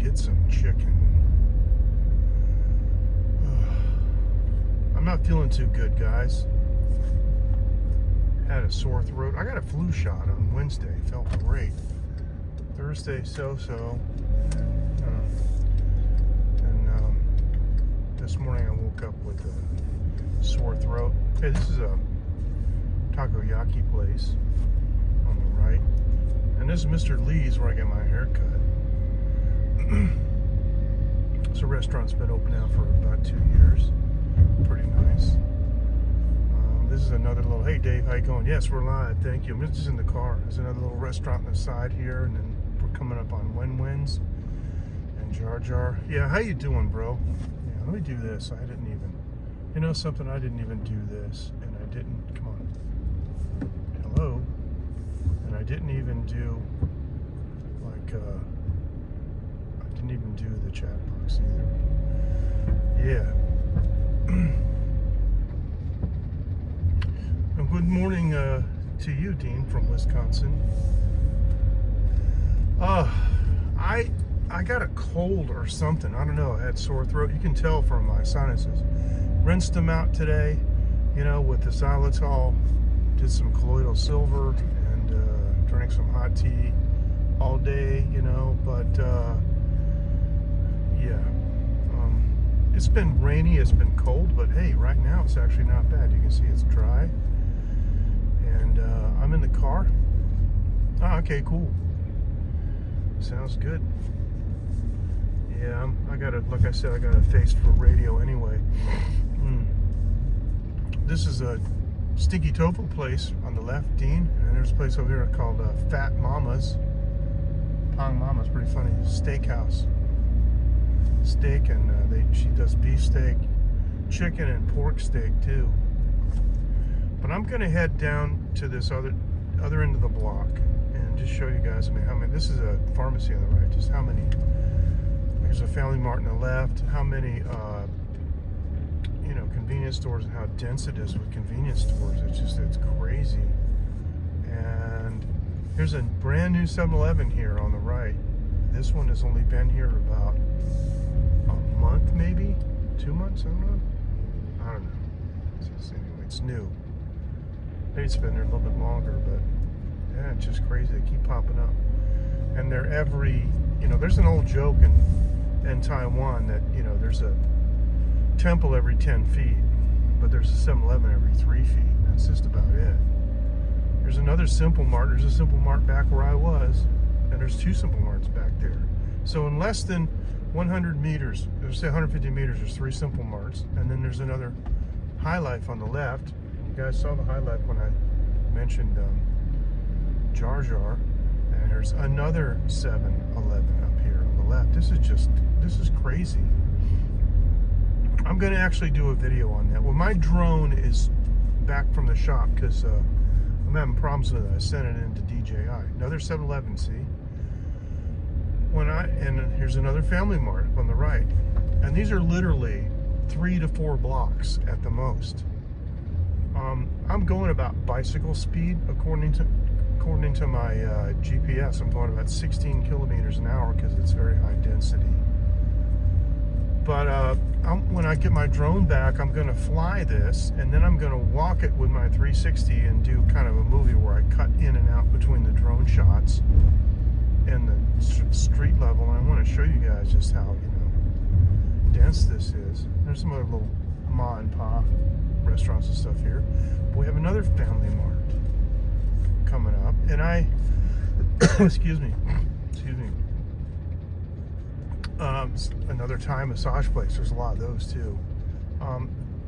get some chicken. I'm not feeling too good, guys. Had a sore throat. I got a flu shot on Wednesday. Felt great. Thursday, so-so. This morning I woke up with a sore throat. Hey, this is a takoyaki place on the right. And this is Mr. Lee's where I get my hair cut. It's a restaurant's been open now for about 2 years. Pretty nice. This is another little, hey Dave, how you going? Yes, we're live, thank you. I'm just in the car. There's another little restaurant on the side here, and then we're coming up on Win-Wins and Jar Jar. Yeah, how you doing, bro? Yeah, let me do this. I didn't even, you know something, I didn't even do this, and I didn't, come on. Hello? And I didn't even do, like, I didn't even do the chat box either. Yeah. And good morning to you, Dean, from Wisconsin. I got a cold or something. I don't know. I had sore throat. You can tell from my sinuses. Rinsed them out today, you know, with the xylitol. Did some colloidal silver and drank some hot tea all day, you know. But yeah, it's been rainy. It's been cold. But hey, right now it's actually not bad. You can see it's dry. And I'm in the car. Oh, okay, cool. Sounds good. Yeah, I got a, like I said, I got a face for radio anyway. This is a Stinky Tofu place on the left, Dean, and there's a place over here called Fat Mama's. Pong Mama's, pretty funny. Steakhouse. Steak, and she does beef steak, chicken, and pork steak too. But I'm gonna head down to this other end of the block and just show you guys. I mean, how many? This is a pharmacy on the right. Just how many? There's a Family Mart on the left. How many? You know, convenience stores and how dense it is with convenience stores. It's crazy. And here's a brand new 7-Eleven here on the right. This one has only been here about a month, maybe 2 months. I don't know. Anyway, it's new. Maybe it's been there a little bit longer, but yeah, it's just crazy. They keep popping up. And they're every, you know, there's an old joke in Taiwan that, you know, there's a temple every 10 feet, but there's a 7-Eleven every 3 feet. That's just about it. There's another Simple Mart. There's a Simple Mart back where I was, and there's 2 Simple Marts back there. So in less than 100 meters, let's say 150 meters, there's 3 Simple Marts, and then there's another High Life on the left. You guys saw the High Life when I mentioned Jar Jar, and there's another 7-Eleven up here on the left. This is crazy. I'm going to actually do a video on that. Well, my drone is back from the shop because I'm having problems with it. I sent it into DJI. Another 7-Eleven, see? And here's another Family Mart on the right. And these are literally 3 to 4 blocks at the most. I'm going about bicycle speed according to my GPS. I'm going about 16 kilometers an hour because it's very high density. But when I get my drone back, I'm going to fly this, and then I'm going to walk it with my 360 and do kind of a movie where I cut in and out between the drone shots and the street level. And I want to show you guys just how, you know, dense this is. There's some other little ma and pa restaurants and stuff here. But we have another Family Mart coming up, and excuse me, another Thai massage place. There's a lot of those too.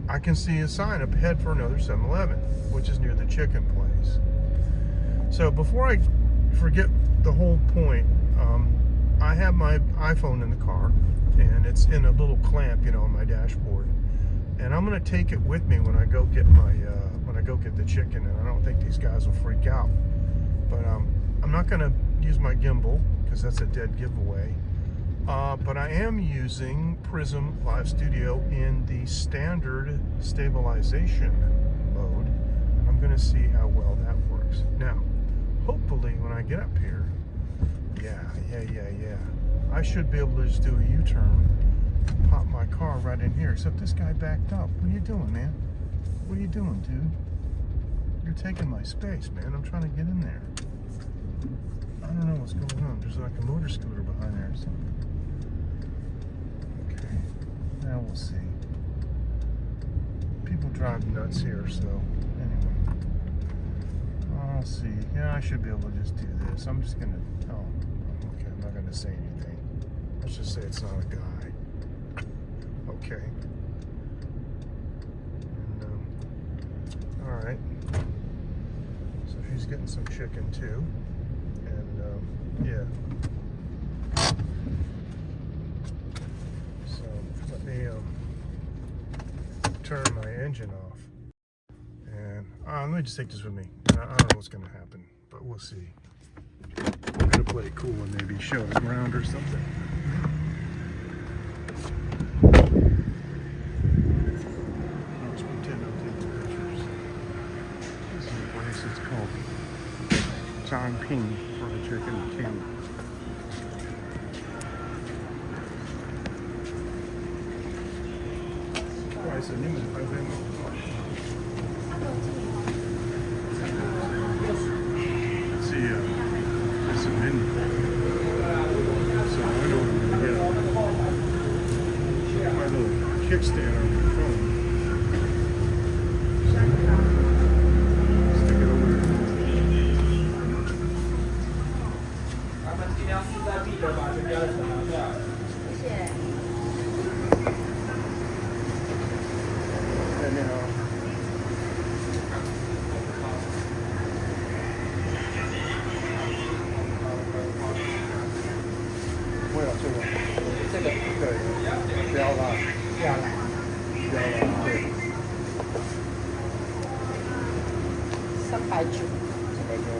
I can see a sign up ahead for another 7-Eleven, which is near the chicken place. So before I forget the whole point, I have my iPhone in the car, and it's in a little clamp, you know, on my dashboard. And I'm gonna take it with me when I go get the chicken, and I don't think these guys will freak out. But I'm not gonna use my gimbal because that's a dead giveaway. But I am using Prism Live Studio in the standard stabilization mode. I'm gonna see how well that works. Now, hopefully when I get up here, yeah. I should be able to just do a U-turn, pop my car right in here, except this guy backed up. What are you doing, man? What are you doing, dude? You're taking my space, man. I'm trying to get in there. I don't know what's going on. There's like a motor scooter behind there or something. Okay, now we'll see. People drive nuts here, so anyway. I'll see. Yeah, I should be able to just do this. I'm just gonna, oh, okay, I'm not gonna say anything. Let's just say it's not a guy. Okay. And, all right. So she's getting some chicken too. And, yeah. So let me, turn my engine off. And let me just take this with me. I don't know what's going to happen, but we'll see. I'm going to play it cool and maybe show it around or something. Let's pretend I'm taking pictures. This is a place that's called Changping Fried Chicken King. Let's see, there's a menu. So I know what I'm going to get. My little kickstand on my phone. Stick it over there.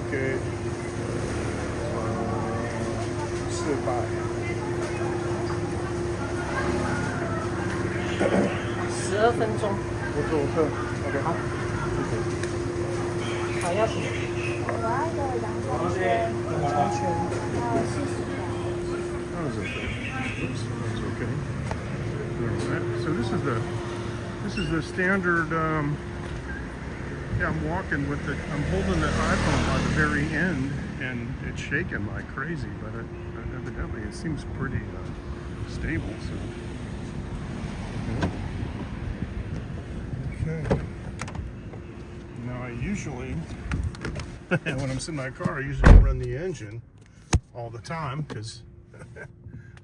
OK， 400。12分钟。我做客 ，OK， 好，谢谢。好，要什么？我要一个阳光圈，阳光圈。That was okay. Oops, that was okay. So this is the standard. Yeah, I'm walking with the. I'm holding the iPhone by the very end, and it's shaking like crazy. But evidently, it seems pretty stable. So. Okay. Now I usually, when I'm sitting in my car, I usually run the engine all the time because,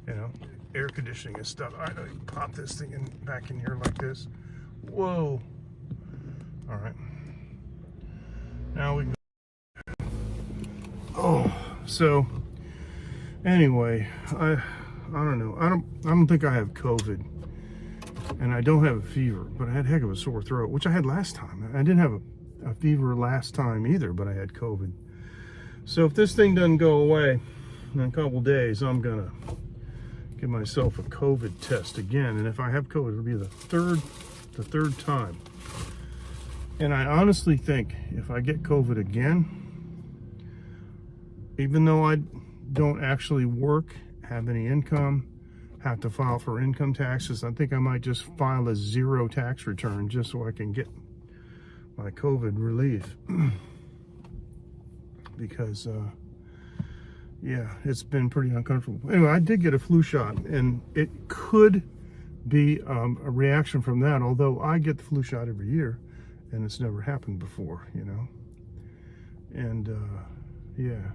you know, air conditioning and stuff. I pop this thing back in here like this. Whoa. All right. Now we. Oh, so anyway, I don't know. I don't think I have COVID, and I don't have a fever, but I had a heck of a sore throat, which I had last time. I didn't have a fever last time either, but I had COVID. So if this thing doesn't go away in a couple days, I'm gonna give myself a COVID test again, and if I have COVID, it'll be the third time. And I honestly think if I get COVID again, even though I don't actually work, have any income, have to file for income taxes, I think I might just file a 0 tax return just so I can get my COVID relief. Because, yeah, it's been pretty uncomfortable. Anyway, I did get a flu shot, and it could be a reaction from that, although I get the flu shot every year. And it's never happened before, you know. And yeah,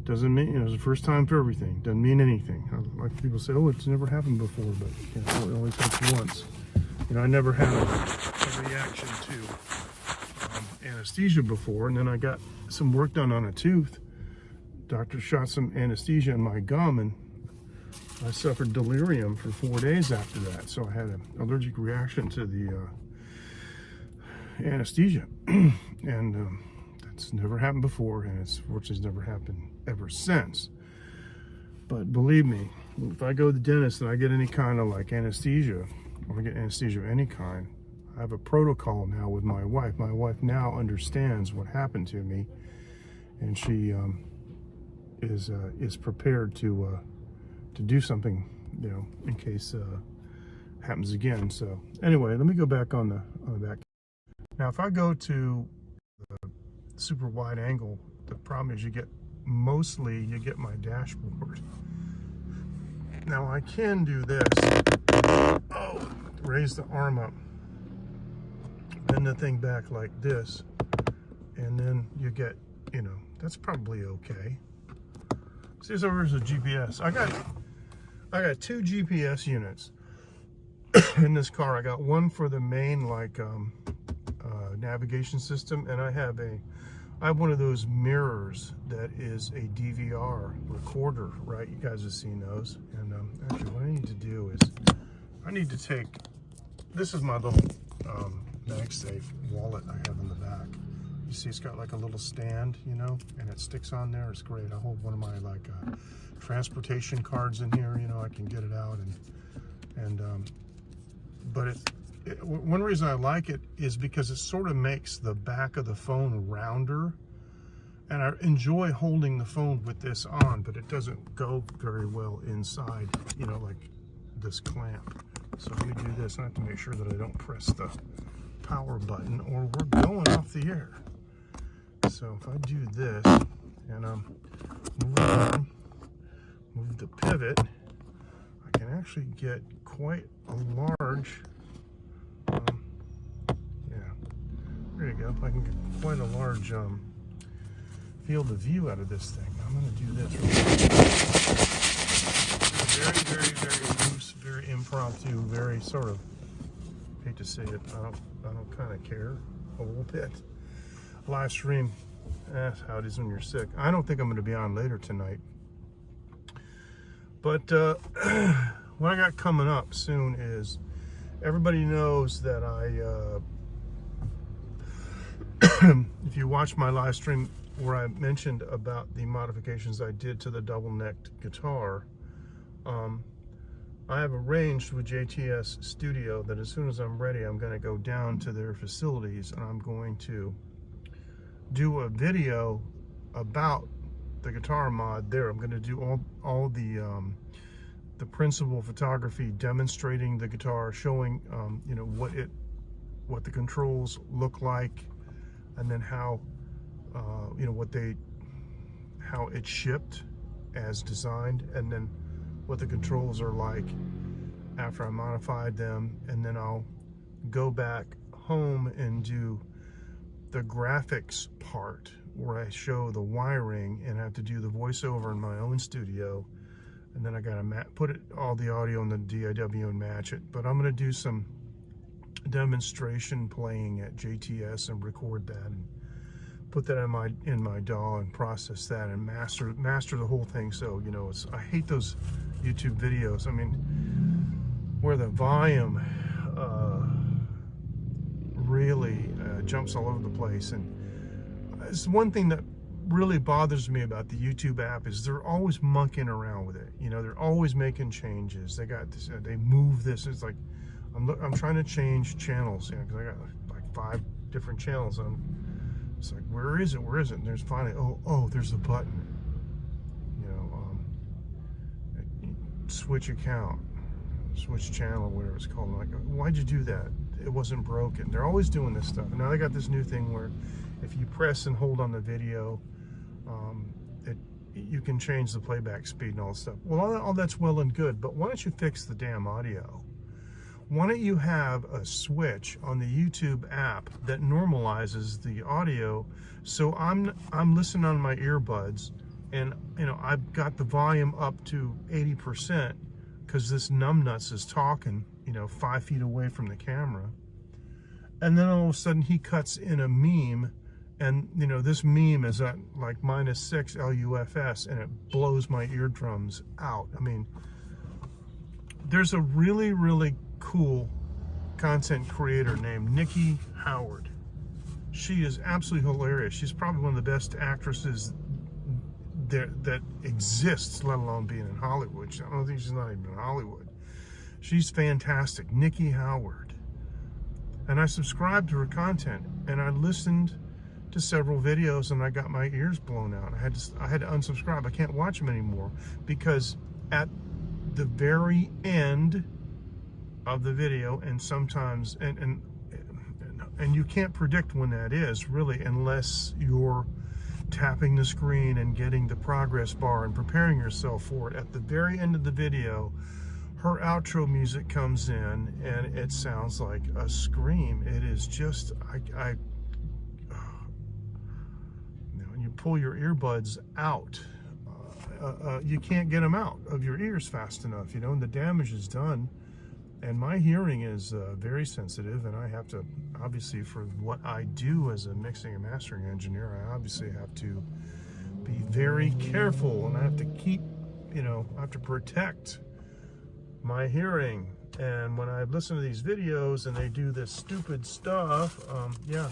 doesn't mean, you know, it's the first time for everything. Doesn't mean anything. Like people say, oh, it's never happened before, but you know, it only takes once. You know, I never had a reaction to anesthesia before, and then I got some work done on a tooth. Doctor shot some anesthesia in my gum, and I suffered delirium for 4 days after that. So I had an allergic reaction to the anesthesia, and that's never happened before, and it's fortunately never happened ever since. But believe me, if I go to the dentist and I get any kind of like anesthesia, or I get anesthesia of any kind, I have a protocol now with my wife. My wife now understands what happened to me, and she is prepared to to do something, you know, in case happens again. So anyway, let me go back on the back. Now, if I go to the super wide angle, the problem is you get my dashboard. Now I can do this. Oh, raise the arm up, bend the thing back like this, and then you get, you know, that's probably okay. See, this over is a GPS. I got 2 GPS units in this car. I got one for the main navigation system, and I have one of those mirrors that is a DVR recorder, right? You guys have seen those. And actually, what I need to do is I need to take, this is my little MagSafe wallet I have in the back. You see, it's got like a little stand, you know, and it sticks on there. It's great. I hold one of my transportation cards in here. You know, I can get it out but one reason I like it is because it sort of makes the back of the phone rounder, and I enjoy holding the phone with this on, but it doesn't go very well inside, you know, like this clamp. So let me do this. I have to make sure that I don't press the power button or we're going off the air. So if I do this and move the pivot, I can actually get quite a large, there you go. I can get quite a large field of view out of this thing. I'm going to do this very, very, very loose, very impromptu, very sort of, hate to say it, I don't kind of care a little bit. Live stream, that's how it is when you're sick. I don't think I'm going to be on later tonight. But what I got coming up soon is, everybody knows that if you watch my live stream where I mentioned about the modifications I did to the double-necked guitar, I have arranged with JTS Studio that as soon as I'm ready, I'm going to go down to their facilities and I'm going to do a video about the guitar mod there. I'm going to do all the principal photography demonstrating the guitar, showing you know, what the controls look like, and then how you know, how it shipped as designed, and then what the controls are like after I modified them. And then I'll go back home and do the graphics part where I show the wiring and have to do the voiceover in my own studio. And then I gotta put all the audio in the DAW and match it. But I'm gonna do some demonstration playing at JTS and record that and put that in my DAW and process that and master the whole thing. So, you know, I hate those YouTube videos. I mean, where the volume really jumps all over the place. And it's one thing that really bothers me about the YouTube app is they're always monkeying around with it. You know, they're always making changes. They got this, they move this. It's like I'm trying to change channels, you know, because I got like 5 different channels on. It's like, where is it? Where is it? And there's finally, oh, there's a button. You know, switch account, switch channel, whatever it's called. I'm like, why'd you do that? It wasn't broken. They're always doing this stuff. And now they got this new thing where if you press and hold on the video, you can change the playback speed and all that stuff. Well, all that's well and good, but why don't you fix the damn audio? Why don't you have a switch on the YouTube app that normalizes the audio? So I'm listening on my earbuds, and you know, I've got the volume up to 80% because this numbnuts is talking, you know, 5 feet away from the camera. And then all of a sudden he cuts in a meme, and you know, this meme is at like -6 LUFS, and it blows my eardrums out. I mean, there's a really, really cool content creator named Nikki Howard. She is absolutely hilarious. She's probably one of the best actresses that exists, let alone being in Hollywood. I don't think she's not even in Hollywood. She's fantastic, Nikki Howard. And I subscribed to her content, and I listened to several videos, and I got my ears blown out. I had to unsubscribe. I can't watch them anymore because at the very end of the video, and sometimes and you can't predict when that is really, unless you're tapping the screen and getting the progress bar and preparing yourself for it. At the very end of the video, her outro music comes in and it sounds like a scream. It is just, when you pull your earbuds out, you can't get them out of your ears fast enough, you know, and the damage is done. And my hearing is very sensitive, and I have to, obviously, for what I do as a mixing and mastering engineer, I obviously have to be very careful, and I have to keep, you know, I have to protect my hearing. And when I listen to these videos and they do this stupid stuff, yeah,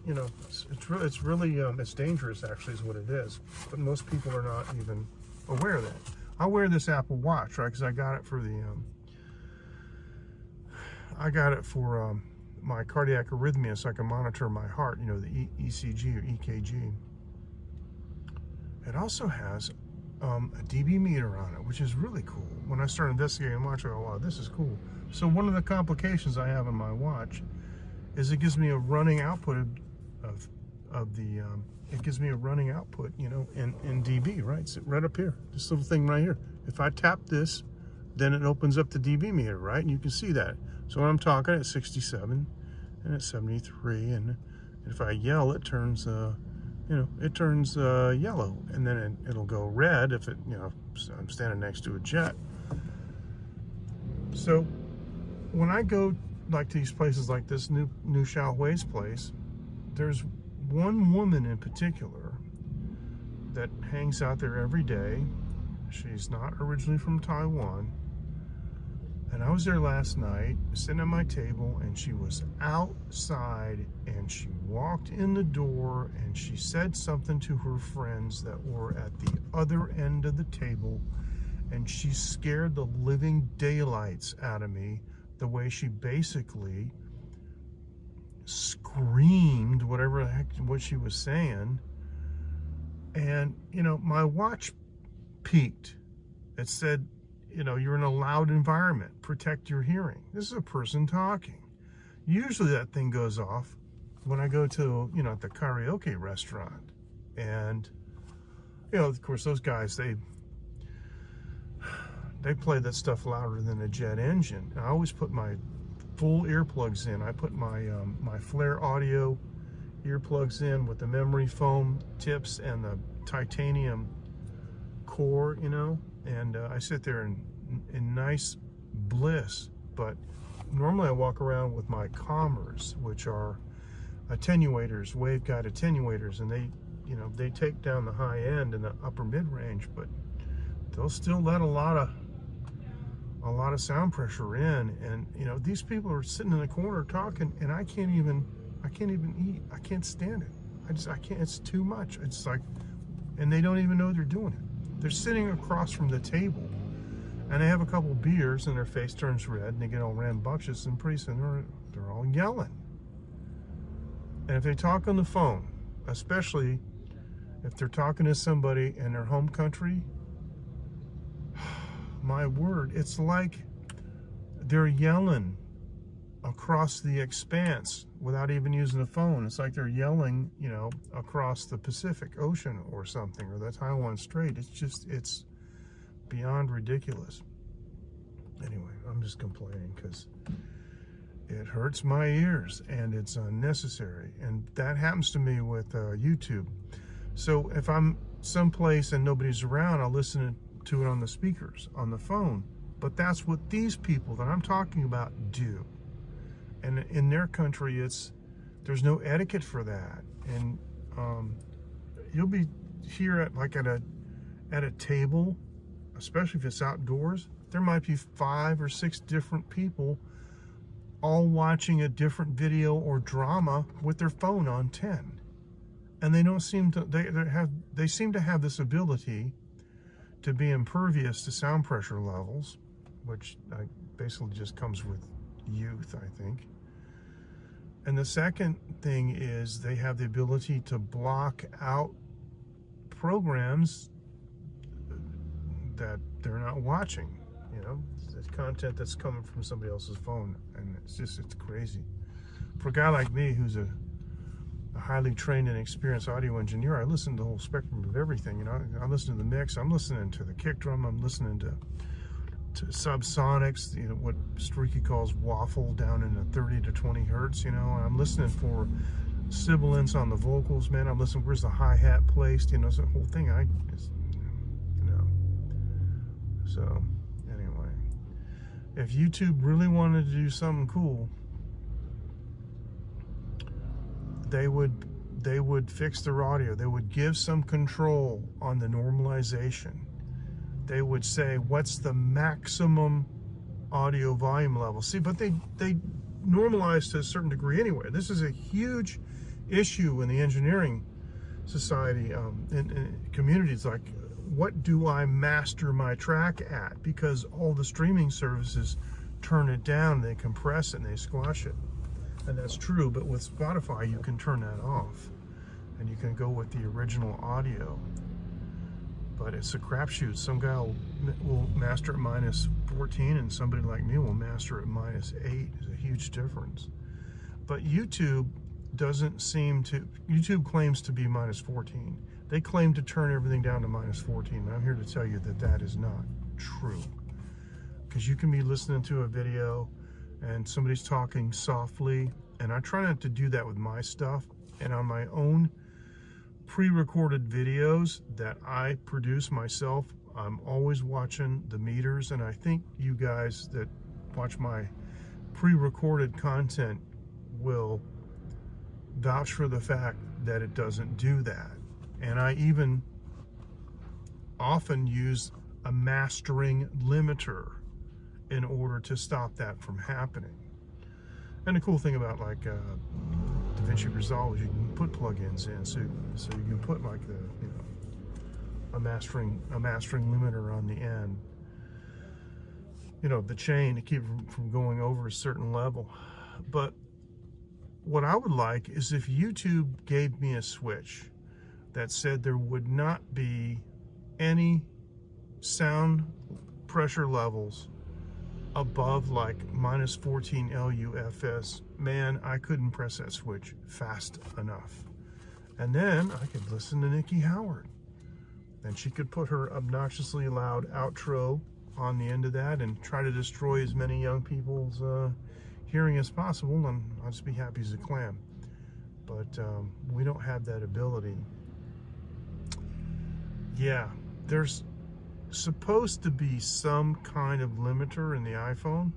you know, it's really it's dangerous, actually, is what it is. But most people are not even aware of that. I wear this Apple Watch, right, because I got it for the my cardiac arrhythmia, so I can monitor my heart, you know, the ECG or EKG. It also has a dB meter on it, which is really cool. When I started investigating the watch, I go, wow, this is cool. So one of the complications I have on my watch is it gives me a running output it gives me a running output, you know, in dB, right? It's right up here, this little thing right here. If I tap this, then it opens up the dB meter, right? And you can see that. So when I'm talking at 67 and at 73, and if I yell, it turns, you know, it turns yellow, and then it'll go red if it, you know, I'm standing next to a jet. So when I go like to these places like this New Xiaohui's place, there's one woman in particular that hangs out there every day. She's not originally from Taiwan. And I was there last night, sitting at my table, and she was outside, and she walked in the door, and she said something to her friends that were at the other end of the table, and she scared the living daylights out of me, the way she basically screamed whatever the heck what she was saying. And, you know, my watch peaked. It said, you know, you're in a loud environment, protect your hearing. This is a person talking. Usually that thing goes off when I go to, you know, at the karaoke restaurant. And, you know, of course, those guys, they play that stuff louder than a jet engine. I always put my full earplugs in. I put my my Flare Audio earplugs in with the memory foam tips and the titanium core, you know, and I sit there in nice bliss. But normally I walk around with my Calmers, which are attenuators, waveguide attenuators, and they, you know, they take down the high end and the upper mid range, but they'll still let a lot of sound pressure in. And, you know, these people are sitting in the corner talking, and I can't even eat. I can't stand it. I can't, it's too much. It's like, and they don't even know they're doing it. They're sitting across from the table, and they have a couple beers, and their face turns red, and they get all rambunctious, and pretty soon they're all yelling. And if they talk on the phone, especially if they're talking to somebody in their home country, my word, it's like they're yelling across the expanse without even using a phone. It's like they're yelling, you know, across the Pacific Ocean or something, or the Taiwan Strait. It's just, it's beyond ridiculous. Anyway, I'm just complaining because it hurts my ears and it's unnecessary. And that happens to me with YouTube. So if I'm someplace and nobody's around, I'll listen to it on the speakers, on the phone. But that's what these people that I'm talking about do. And in their country, there's no etiquette for that. And you'll be here at a table, especially if it's outdoors, there might be 5 or 6 different people all watching a different video or drama with their phone on 10. And they don't seem to, they seem to have this ability to be impervious to sound pressure levels, which basically just comes with youth, I think. And the second thing is they have the ability to block out programs that they're not watching. You know, it's content that's coming from somebody else's phone, and it's crazy. For a guy like me, who's a highly trained and experienced audio engineer, I listen to the whole spectrum of everything. You know, I listen to the mix, I'm listening to the kick drum, I'm listening to subsonics, you know, what Streaky calls waffle down in the 30 to 20 hertz, you know, and I'm listening for sibilance on the vocals, man. I'm listening, where's the hi-hat placed, you know, it's the whole thing. I just, you know. So, anyway, if YouTube really wanted to do something cool, they would fix their audio. They would give some control on the normalization. They would say, what's the maximum audio volume level? See, but they normalize to a certain degree anyway. This is a huge issue in the engineering society, in communities. Like, what do I master my track at? Because all the streaming services turn it down, they compress it, and they squash it. And that's true, but with Spotify, you can turn that off. And you can go with the original audio. But it's a crapshoot. Some guy will master at minus 14, and somebody like me will master at minus 8. There's a huge difference. But YouTube doesn't seem to, YouTube claims to be minus 14. They claim to turn everything down to minus 14. And I'm here to tell you that that is not true. Because you can be listening to a video and somebody's talking softly, and I try not to do that with my stuff. And on my own pre-recorded videos that I produce myself, I'm always watching the meters, and I think you guys that watch my pre-recorded content will vouch for the fact that it doesn't do that. And I even often use a mastering limiter in order to stop that from happening. And the cool thing about like DaVinci Resolve is you can put plugins in, so you can put like the, you know, a mastering limiter on the end, you know, the chain to keep it from going over a certain level. But what I would like is if YouTube gave me a switch that said there would not be any sound pressure levels above like minus 14 LUFS, man, I couldn't press that switch fast enough. And then I could listen to Nikki Howard. And she could put her obnoxiously loud outro on the end of that and try to destroy as many young people's hearing as possible, and I'll just be happy as a clam. But we don't have that ability. Yeah, there's supposed to be some kind of limiter in the iPhone,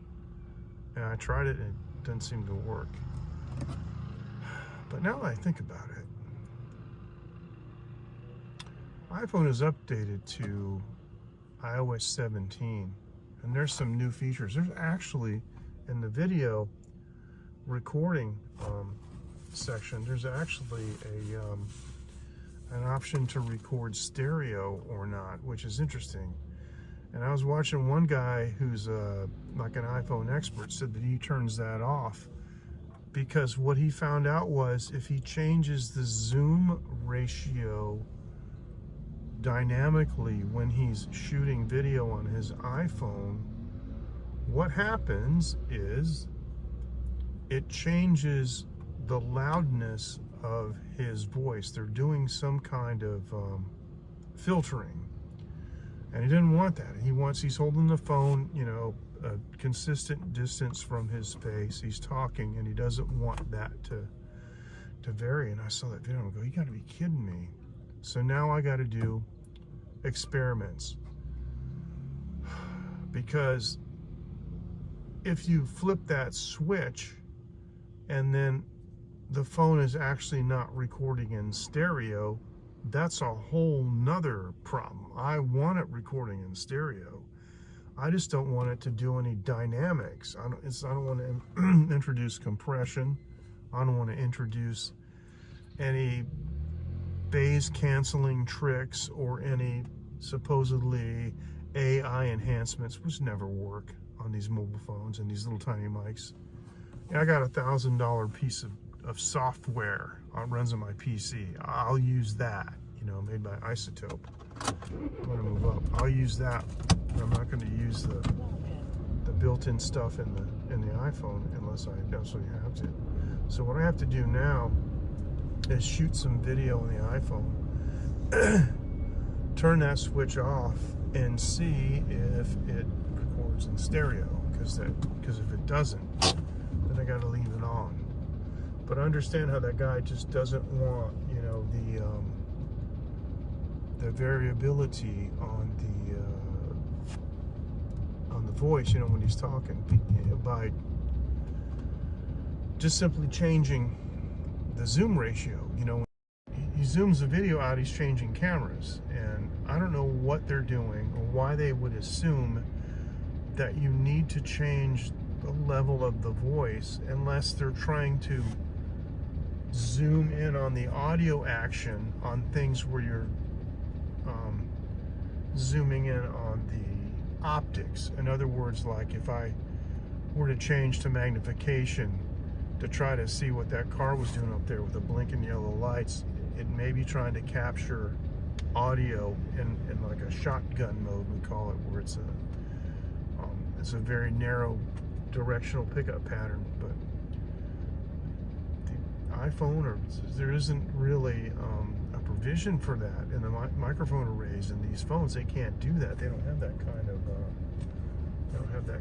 and I tried it and it doesn't seem to work. But now that I think about it, iPhone is updated to iOS 17, and there's some new features. There's actually, in the video recording section, there's actually an option to record stereo or not, which is interesting. And I was watching one guy who's like an iPhone expert said that he turns that off because what he found out was if he changes the zoom ratio dynamically when he's shooting video on his iPhone, what happens is it changes the loudness of his voice. They're doing some kind of filtering, and he didn't want that. He's holding the phone, you know, a consistent distance from his face. He's talking, and he doesn't want that to vary. And I saw that video and I go, you got to be kidding me. So now I got to do experiments, because if you flip that switch and then the phone is actually not recording in stereo, that's a whole nother problem. I want it recording in stereo. I just don't want it to do any dynamics. I don't want to introduce compression. I don't want to introduce any phase canceling tricks or any supposedly AI enhancements, which never work on these mobile phones and these little tiny mics. I got a $1,000 piece of software runs on my PC. I'll use that, you know, made by Isotope. I'm gonna move up. I'll use that. I'm not going to use the built-in stuff in the iPhone unless I absolutely have to. So what I have to do now is shoot some video on the iPhone, turn that switch off, and see if it records in stereo. Because if it doesn't, then I got to leave it on. But I understand how that guy just doesn't want, you know, the variability on the voice, you know, when he's talking, by just simply changing the zoom ratio. You know, he zooms the video out, he's changing cameras, and I don't know what they're doing or why they would assume that you need to change the level of the voice unless they're trying to zoom in on the audio action on things where you're zooming in on the optics. In other words, like if I were to change to magnification to try to see what that car was doing up there with the blinking yellow lights, it may be trying to capture audio in like a shotgun mode, we call it, where it's a very narrow directional pickup pattern. But the iPhone, or there isn't really a provision for that in the microphone arrays in these phones. They can't do that. They don't have that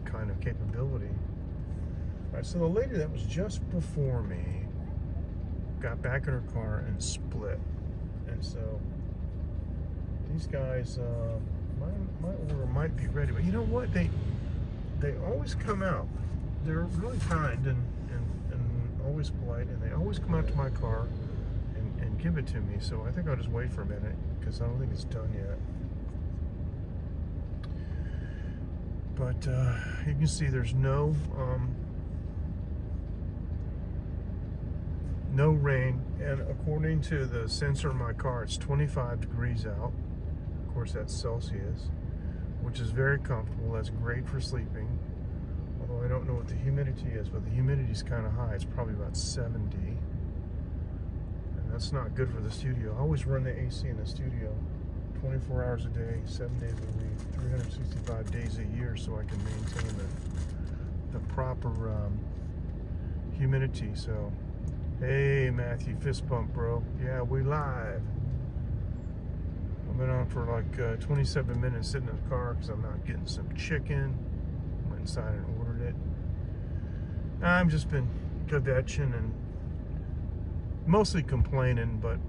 kind of capability. All right, so the lady that was just before me got back in her car and split, and so these guys, my order might be ready. But you know what? They always come out. They're really kind and always polite, and they always come out to my car and give it to me. So I think I'll just wait for a minute because I don't think it's done yet. But you can see there's no rain, and according to the sensor in my car, it's 25 degrees out. Of course, that's Celsius, which is very comfortable. That's great for sleeping. Although I don't know what the humidity is, but the humidity is kind of high. It's probably about 70. And that's not good for the studio. I always run the AC in the studio 24 hours a day, 7 days a week, 365 days a year, so I can maintain the proper humidity. So, hey Matthew, fist bump, bro. Yeah, we live. I've been on for like 27 minutes sitting in the car because I'm not getting some chicken. Went inside and ordered it. I've just been kvetching and mostly complaining, but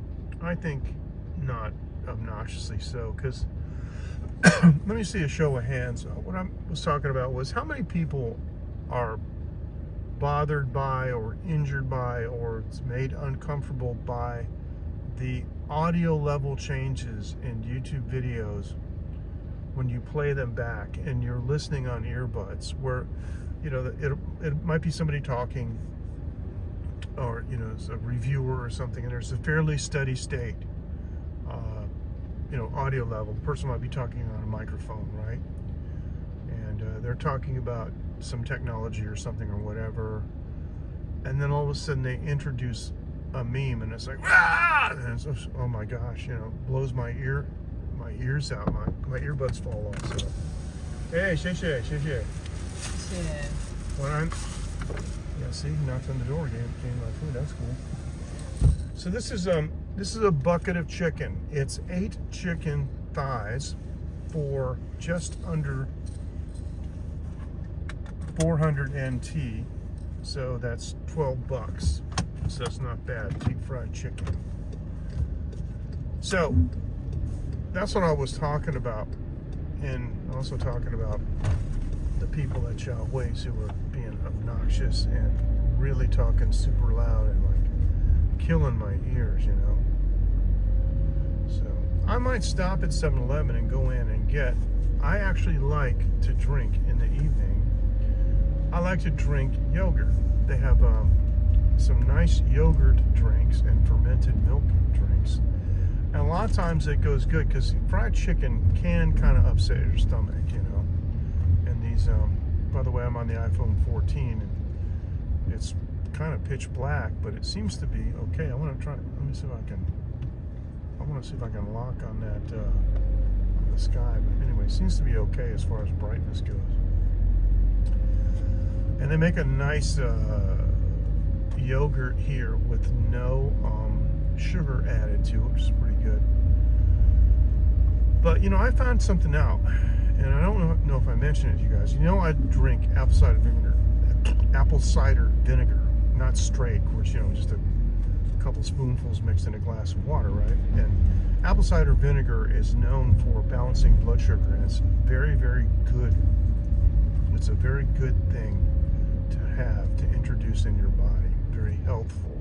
I think not obnoxiously so, because let me see a show of hands. What I was talking about was how many people are bothered by or injured by or it's made uncomfortable by the audio level changes in YouTube videos when you play them back and you're listening on earbuds, where, you know, it might be somebody talking, or, you know, it's a reviewer or something, and there's a fairly steady state you know, audio level. The person might be talking on a microphone, right? And they're talking about some technology or something or whatever, and then all of a sudden they introduce a meme, and it's like, ah! And it's, oh my gosh, you know, blows my ears out. My earbuds fall off. So, hey, 谢谢. When I'm, yeah, see, knocked on the door, gave my food. That's cool. So this is a bucket of chicken. It's 8 chicken thighs for just under 400 NT. So that's $12. So that's not bad. Deep fried chicken. So that's what I was talking about, and also talking about the people at Xiaohui's who were being obnoxious and really talking super loud and like killing my ears, you know. So I might stop at 7-Eleven and go in and get, I actually like to drink in the evening, I like to drink yogurt. They have some nice yogurt drinks and fermented milk drinks, and a lot of times it goes good because fried chicken can kind of upset your stomach, you know. And these by the way, I'm on the iPhone 14 and it's kind of pitch black, but it seems to be okay. I want to try, let me see if I can, I want to see if I can lock on that the the sky. But anyway, it seems to be okay as far as brightness goes. And they make a nice yogurt here with no sugar added to it, which is pretty good. But you know, I found something out, and I don't know if I mentioned it to you guys. You know, I drink apple cider vinegar, not straight, of course, you know, just a couple spoonfuls mixed in a glass of water, right? And apple cider vinegar is known for balancing blood sugar, and it's very, very good. It's a very good thing to have to introduce in your body. Very helpful.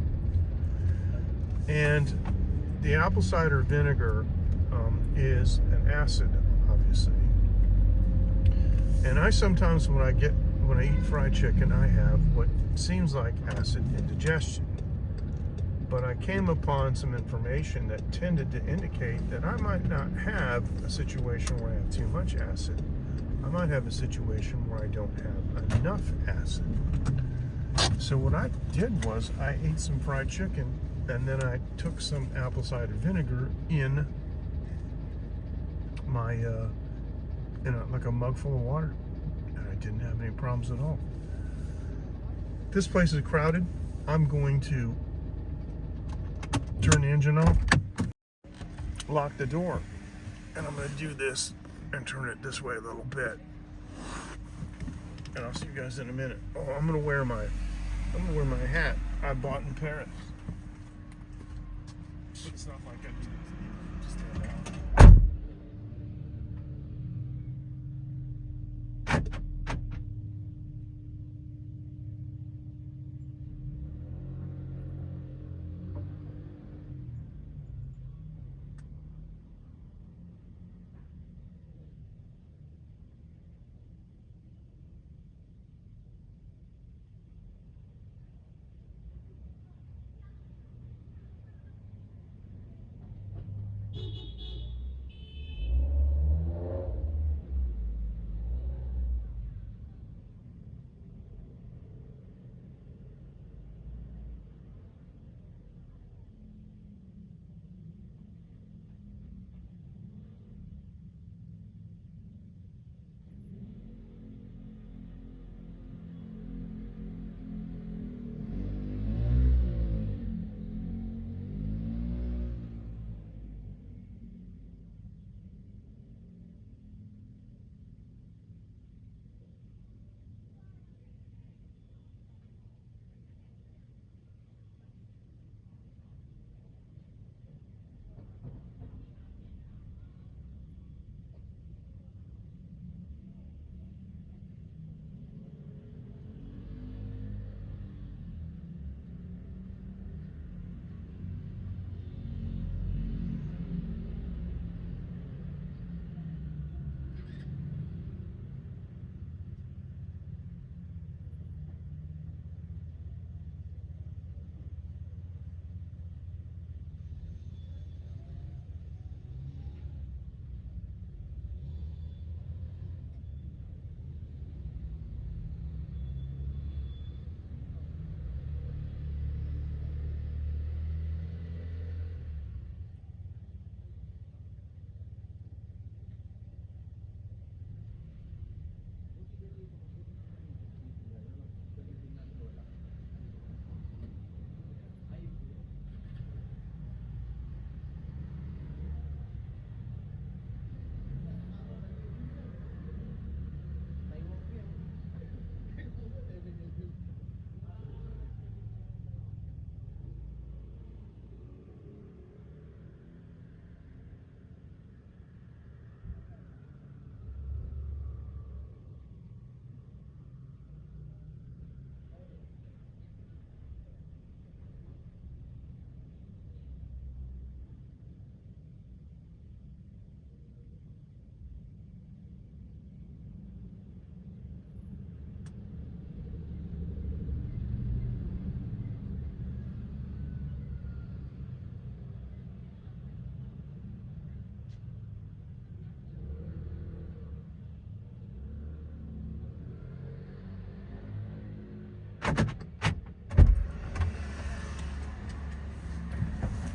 And the apple cider vinegar is an acid, obviously. And I sometimes, when I eat fried chicken, I have what seems like acid indigestion. But I came upon some information that tended to indicate that I might not have a situation where I have too much acid. I might have a situation where I don't have enough acid. So what I did was I ate some fried chicken, and then I took some apple cider vinegar in my like a mug full of water, and I didn't have any problems at all. This place is crowded. I'm going to turn the engine off, lock the door, and I'm going to do this and turn it this way a little bit. And I'll see you guys in a minute. Oh, I'm going to wear my hat I bought in Paris. But it's not like I need it to stand out.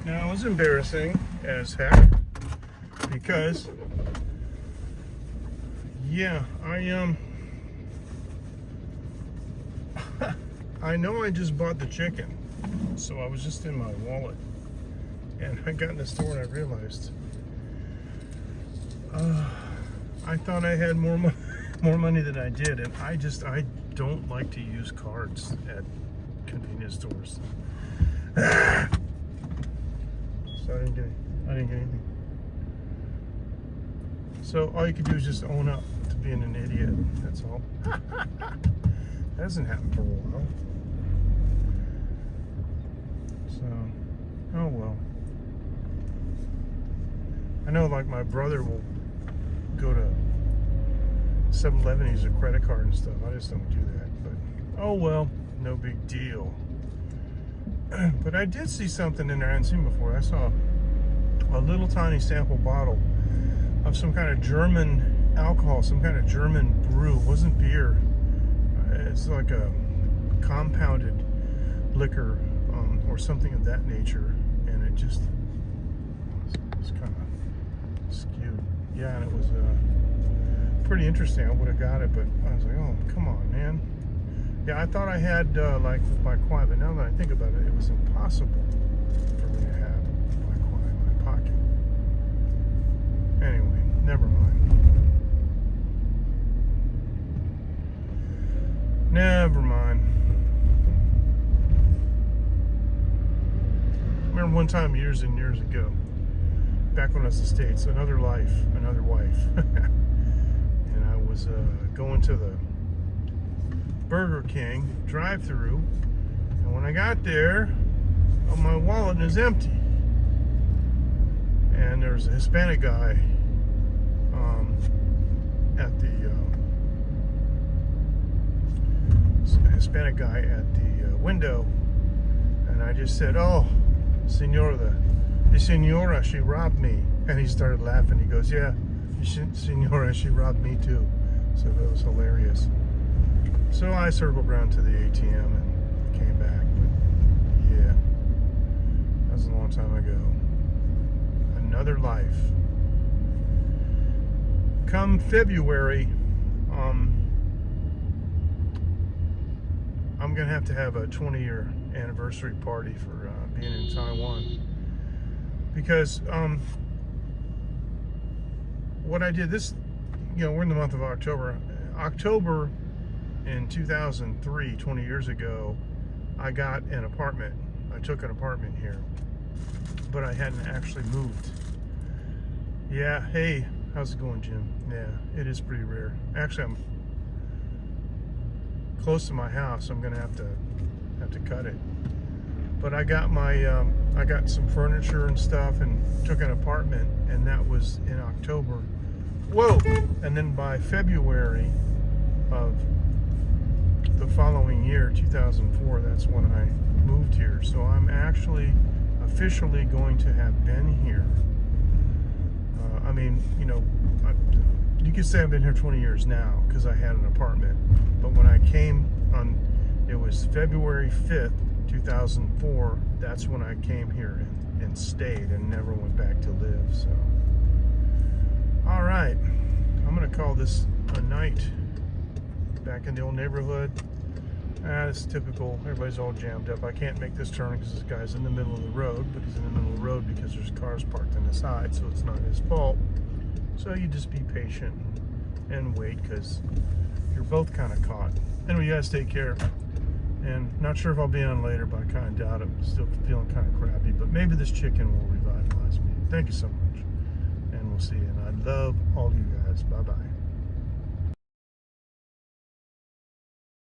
Now, it was embarrassing as heck because Yeah, I know I just bought the chicken, so I was just in my wallet, and I got in the store and I realized I thought I had more money than I did, and I don't like to use cards at convenience stores. So I didn't get anything. So all you can do is just own up to being an idiot. That's all. That hasn't happened for a while. So, oh well. I know, like, my brother will go to 7-Eleven, use a credit card and stuff. I just don't do that. But oh well, no big deal. But I did see something in there I hadn't seen before. I saw a little tiny sample bottle of some kind of German alcohol, some kind of German brew. It wasn't beer. It's like a compounded liquor or something of that nature. And it just was kind of skewed. Yeah, and it was pretty interesting. I would have got it, but I was like, oh, come on, man. Yeah, I thought I had, like, with my Kwai, but now that I think about it, it was impossible for me to have my Kwai in my pocket. Anyway, never mind. Never mind. I remember one time years and years ago, back when I was in the States, another wife. And I was going to the Burger King drive-through, and when I got there, my wallet is empty, and there's a Hispanic guy at the window, and I just said, "Oh, Senora, the Senora, she robbed me," and he started laughing. He goes, "Yeah, Senora, she robbed me too," so that was hilarious. So I circled around to the ATM and came back, but yeah, that was a long time ago. Another life. Come February, I'm gonna have to have a 20-year anniversary party for being in Taiwan, because what I did this, we're in the month of October. In 2003, 20 years ago, I got an apartment. I took an apartment here, but I hadn't actually moved. Yeah, hey, how's it going, Jim? Yeah, it is pretty rare. Actually, I'm close to my house. I'm gonna have to cut it. But I got I got some furniture and stuff and took an apartment, and that was in October. Whoa! And then by February of the following year, 2004, that's when I moved here. So I'm actually officially going to have been here. I mean, you could say I've been here 20 years now because I had an apartment. But when I came it was February 5th, 2004. That's when I came here and stayed and never went back to live. So, all right, I'm gonna call this a night. Back in the old neighborhood. It's typical. Everybody's all jammed up. I can't make this turn because this guy's in the middle of the road, but he's in the middle of the road because there's cars parked on the side, so it's not his fault. So you just be patient and wait, because you're both kind of caught. Anyway, you guys take care. And not sure if I'll be on later, but I kind of doubt it. I'm still feeling kind of crappy, but maybe this chicken will revitalize me. Thank you so much, and we'll see you. And I love all you guys. Bye-bye.